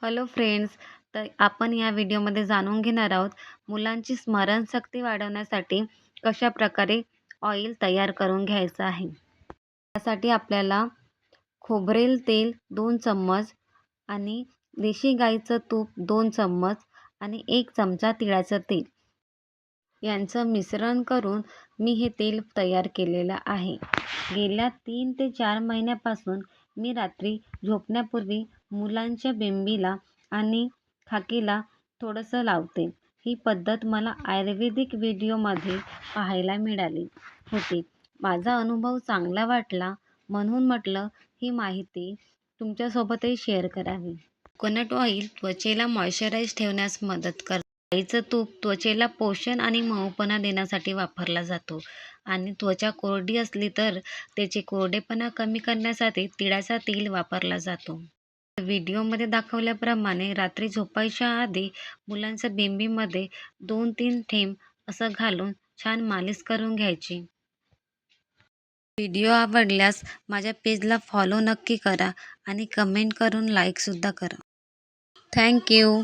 Hello friends. तर आपण या व्हिडिओमध्ये जाणून घेणार आहोत मुलांची स्मरणशक्ती वाढवण्यासाठी कशा प्रकारे ऑइल तयार करून घ्यायचं आहे. त्यासाठी आपल्याला खोबरेल तेल 2 चम्मच आणि देशी गाईचं तूप 2 चम्मच आणि 1 चमचा तिळाचं तेल यांचं मिश्रण करून मी हे तेल तयार केलेलं आहे. गेल्या 3 ते 4 महिन्यापासून मी रात्री झोपण्यापूर्वी मुलांच्या बेंबीला आणि खाकीला थोडंसं लावते. ही पद्धत मला आयुर्वेदिक व्हिडिओमध्ये पाहायला मिळाली होती. माझा अनुभव चांगला वाटला म्हणून म्हटलं ही माहिती तुमच्यासोबतही शेअर करावी. कोकोनट ऑइल त्वचेला मॉइश्चराईज ठेवण्यास मदत करते. गाईचं तूप त्वचेला पोषण आणि मऊपणा देण्यासाठी वापरला जातो आणि त्वचा कोरडी असली तर त्याचे कोरडेपणा कमी करण्यासाठी तिळाचा तेल वापरला जातो. व्हिडिओमध्ये दाखवल्याप्रमाणे रात्री झोपायच्या आधी मुलांच्या बेंबीमध्ये 2-3 थेंब असं घालून छान मालिश करून घ्यायची. व्हिडिओ आवडल्यास माझ्या पेजला फॉलो नक्की करा आणि कमेंट करून लाईकसुद्धा करा. Thank you.